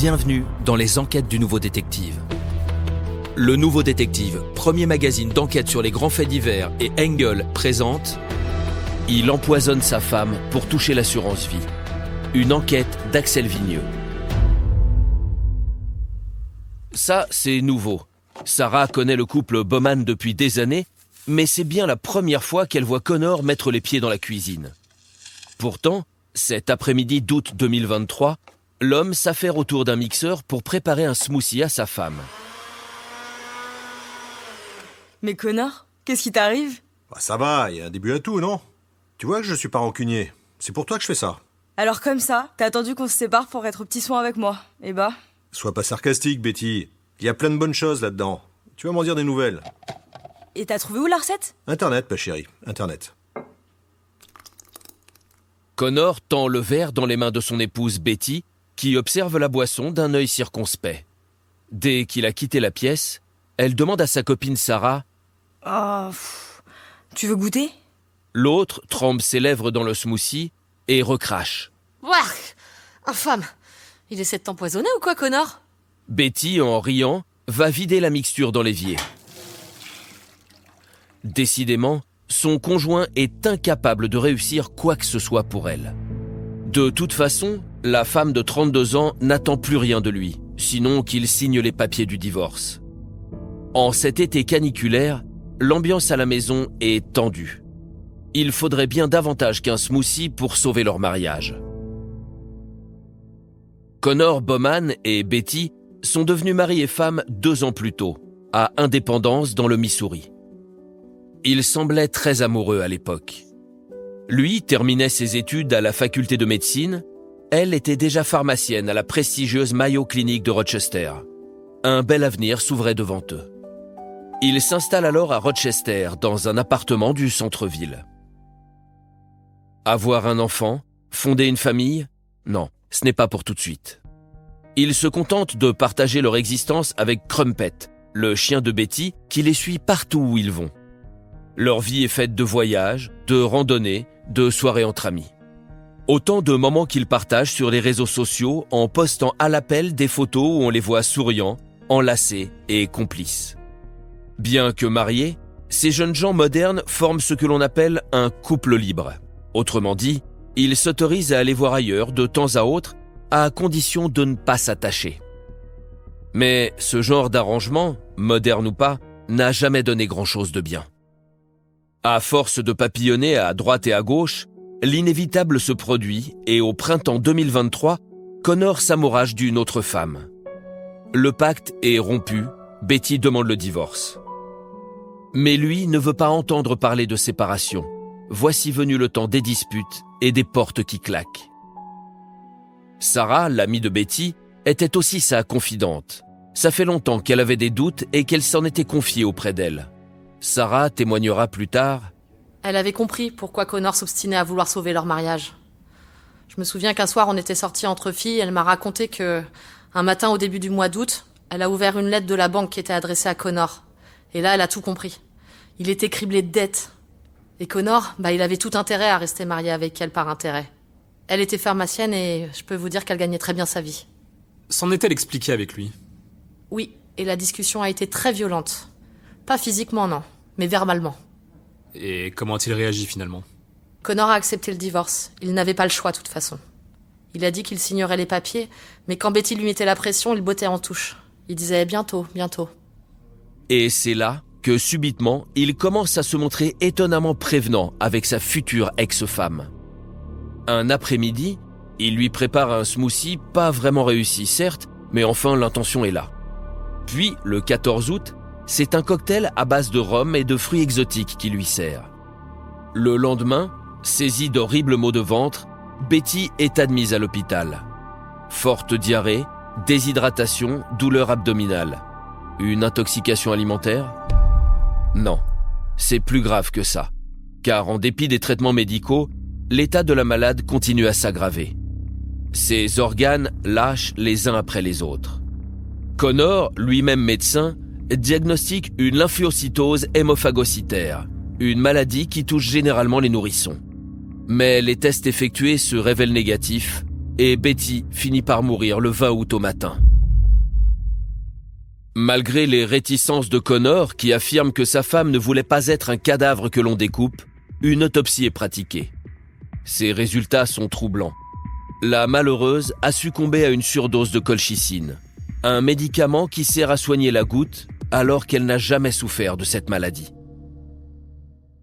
Bienvenue dans les enquêtes du Nouveau Détective. Le Nouveau Détective, premier magazine d'enquête sur les grands faits divers, et Engel présente « Il empoisonne sa femme pour toucher l'assurance vie ». Une enquête d'Axel Vigneux. Ça, c'est nouveau. Sarah connaît le couple Bowman depuis des années, mais c'est bien la première fois qu'elle voit Connor mettre les pieds dans la cuisine. Pourtant, cet après-midi d'août 2023, l'homme s'affaire autour d'un mixeur pour préparer un smoothie à sa femme. Mais Connor, qu'est-ce qui t'arrive ? Ça va, il y a un début à tout, non ? Tu vois que je suis pas rancunier. C'est pour toi que je fais ça. Alors comme ça, t'as attendu qu'on se sépare pour être au petit soin avec moi. Eh bah... Sois pas sarcastique, Betty. Il y a plein de bonnes choses là-dedans. Tu vas m'en dire des nouvelles. Et t'as trouvé où la recette ? Internet, ma chérie. Internet. Connor tend le verre dans les mains de son épouse Betty, qui observe la boisson d'un œil circonspect. Dès qu'il a quitté la pièce, elle demande à sa copine Sarah « Oh... Tu veux goûter ?» L'autre trempe ses lèvres dans le smoothie et recrache. « Ouah, infâme ! Il essaie de t'empoisonner ou quoi, Connor ?» Betty, en riant, va vider la mixture dans l'évier. Décidément, son conjoint est incapable de réussir quoi que ce soit pour elle. De toute façon, la femme de 32 ans n'attend plus rien de lui, sinon qu'il signe les papiers du divorce. En cet été caniculaire, l'ambiance à la maison est tendue. Il faudrait bien davantage qu'un smoothie pour sauver leur mariage. Connor Bowman et Betty sont devenus mari et femme 2 ans plus tôt, à Independence dans le Missouri. Ils semblaient très amoureux à l'époque. Lui terminait ses études à la faculté de médecine, elle était déjà pharmacienne à la prestigieuse Mayo Clinic de Rochester. Un bel avenir s'ouvrait devant eux. Ils s'installent alors à Rochester, dans un appartement du centre-ville. Avoir un enfant, fonder une famille, non, ce n'est pas pour tout de suite. Ils se contentent de partager leur existence avec Crumpet, le chien de Betty, qui les suit partout où ils vont. Leur vie est faite de voyages, de randonnées, de soirées entre amis. Autant de moments qu'ils partagent sur les réseaux sociaux en postant à l'appel des photos où on les voit souriants, enlacés et complices. Bien que mariés, ces jeunes gens modernes forment ce que l'on appelle un couple libre. Autrement dit, ils s'autorisent à aller voir ailleurs de temps à autre, à condition de ne pas s'attacher. Mais ce genre d'arrangement, moderne ou pas, n'a jamais donné grand-chose de bien. À force de papillonner à droite et à gauche, l'inévitable se produit et au printemps 2023, Connor s'amourage d'une autre femme. Le pacte est rompu, Betty demande le divorce. Mais lui ne veut pas entendre parler de séparation. Voici venu le temps des disputes et des portes qui claquent. Sarah, l'amie de Betty, était aussi sa confidente. Ça fait longtemps qu'elle avait des doutes et qu'elle s'en était confiée auprès d'elle. Sarah témoignera plus tard. Elle avait compris pourquoi Connor s'obstinait à vouloir sauver leur mariage. Je me souviens qu'un soir on était sortis entre filles, elle m'a raconté que, un matin au début du mois d'août, elle a ouvert une lettre de la banque qui était adressée à Connor. Et là, elle a tout compris. Il était criblé de dettes. Et Connor, il avait tout intérêt à rester marié avec elle par intérêt. Elle était pharmacienne et je peux vous dire qu'elle gagnait très bien sa vie. S'en est-elle expliquée avec lui ? Oui, et la discussion a été très violente. Pas physiquement, non, mais verbalement. Et comment a-t-il réagi finalement ? Connor a accepté le divorce. Il n'avait pas le choix de toute façon. Il a dit qu'il signerait les papiers, mais quand Betty lui mettait la pression, il bottait en touche. Il disait « bientôt, bientôt ». Et c'est là que subitement, il commence à se montrer étonnamment prévenant avec sa future ex-femme. Un après-midi, il lui prépare un smoothie pas vraiment réussi, certes, mais enfin l'intention est là. Puis, le 14 août, c'est un cocktail à base de rhum et de fruits exotiques qui lui sert. Le lendemain, saisie d'horribles maux de ventre, Betty est admise à l'hôpital. Forte diarrhée, déshydratation, douleur abdominale. Une intoxication alimentaire ? Non, c'est plus grave que ça, car en dépit des traitements médicaux, l'état de la malade continue à s'aggraver. Ses organes lâchent les uns après les autres. Connor, lui-même médecin, diagnostique une lymphocytose hémophagocytaire, une maladie qui touche généralement les nourrissons. Mais les tests effectués se révèlent négatifs et Betty finit par mourir le 20 août au matin. Malgré les réticences de Connor, qui affirme que sa femme ne voulait pas être un cadavre que l'on découpe, une autopsie est pratiquée. Ses résultats sont troublants. La malheureuse a succombé à une surdose de colchicine, un médicament qui sert à soigner la goutte alors qu'elle n'a jamais souffert de cette maladie.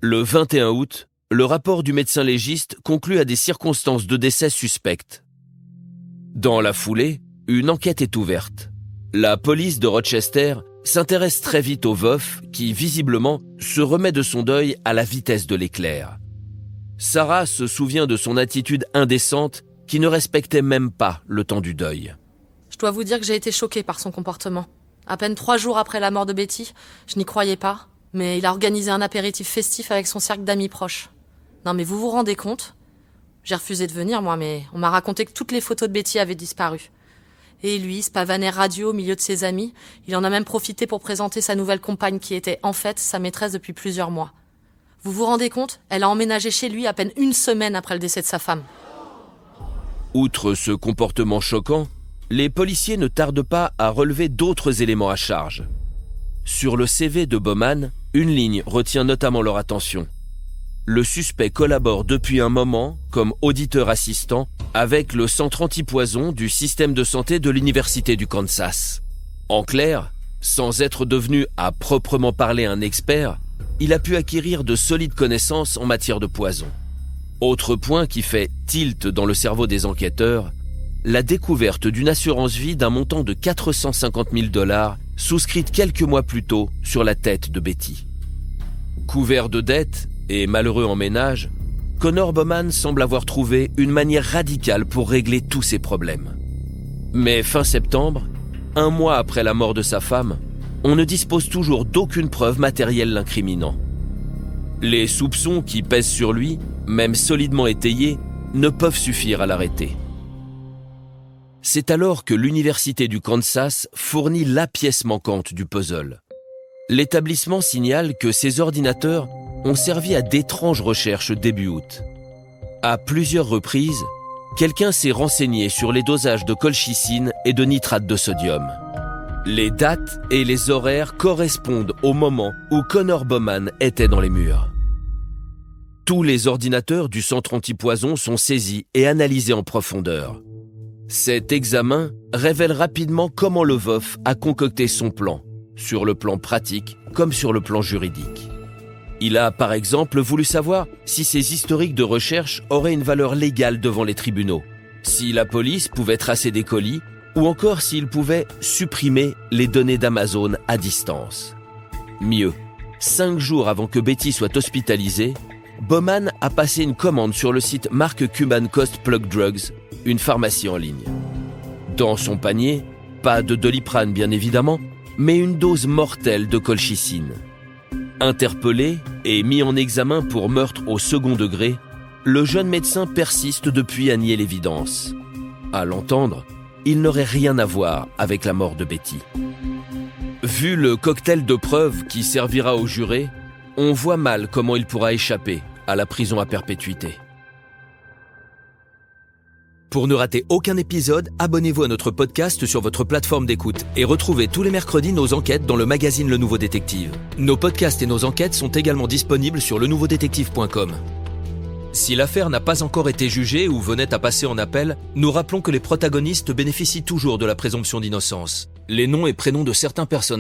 Le 21 août, le rapport du médecin légiste conclut à des circonstances de décès suspectes. Dans la foulée, une enquête est ouverte. La police de Rochester s'intéresse très vite au veuf qui, visiblement, se remet de son deuil à la vitesse de l'éclair. Sarah se souvient de son attitude indécente qui ne respectait même pas le temps du deuil. Je dois vous dire que j'ai été choquée par son comportement. À peine 3 jours après la mort de Betty, je n'y croyais pas, mais il a organisé un apéritif festif avec son cercle d'amis proches. Non mais vous vous rendez compte ? J'ai refusé de venir moi, mais on m'a raconté que toutes les photos de Betty avaient disparu. Et lui, ce pavaner radio au milieu de ses amis, il en a même profité pour présenter sa nouvelle compagne qui était en fait sa maîtresse depuis plusieurs mois. Vous vous rendez compte ? Elle a emménagé chez lui à peine 1 semaine après le décès de sa femme. Outre ce comportement choquant, les policiers ne tardent pas à relever d'autres éléments à charge. Sur le CV de Bowman, une ligne retient notamment leur attention. Le suspect collabore depuis un moment comme auditeur assistant avec le centre antipoison du système de santé de l'Université du Kansas. En clair, sans être devenu à proprement parler un expert, il a pu acquérir de solides connaissances en matière de poison. Autre point qui fait tilt dans le cerveau des enquêteurs, la découverte d'une assurance vie d'un montant de 450 000 $, souscrite quelques mois plus tôt sur la tête de Betty. Couvert de dettes et malheureux en ménage, Connor Bowman semble avoir trouvé une manière radicale pour régler tous ses problèmes. Mais fin septembre, 1 mois après la mort de sa femme, on ne dispose toujours d'aucune preuve matérielle l'incriminant. Les soupçons qui pèsent sur lui, même solidement étayés, ne peuvent suffire à l'arrêter. C'est alors que l'Université du Kansas fournit la pièce manquante du puzzle. L'établissement signale que ses ordinateurs ont servi à d'étranges recherches début août. À plusieurs reprises, quelqu'un s'est renseigné sur les dosages de colchicine et de nitrate de sodium. Les dates et les horaires correspondent au moment où Connor Bowman était dans les murs. Tous les ordinateurs du centre antipoison sont saisis et analysés en profondeur. Cet examen révèle rapidement comment le veuf a concocté son plan, sur le plan pratique comme sur le plan juridique. Il a par exemple voulu savoir si ses historiques de recherche auraient une valeur légale devant les tribunaux, si la police pouvait tracer des colis ou encore s'il pouvait supprimer les données d'Amazon à distance. Mieux, 5 jours avant que Betty soit hospitalisée, Bowman a passé une commande sur le site Mark Cuban Cost Plug Drugs, une pharmacie en ligne. Dans son panier, pas de Doliprane bien évidemment, mais une dose mortelle de colchicine. Interpellé et mis en examen pour meurtre au second degré, le jeune médecin persiste depuis à nier l'évidence. À l'entendre, il n'aurait rien à voir avec la mort de Betty. Vu le cocktail de preuves qui servira au juré, on voit mal comment il pourra échapper à la prison à perpétuité. Pour ne rater aucun épisode, abonnez-vous à notre podcast sur votre plateforme d'écoute et retrouvez tous les mercredis nos enquêtes dans le magazine Le Nouveau Détective. Nos podcasts et nos enquêtes sont également disponibles sur lenouveaudétective.com. Si l'affaire n'a pas encore été jugée ou venait à passer en appel, nous rappelons que les protagonistes bénéficient toujours de la présomption d'innocence. Les noms et prénoms de certains personnages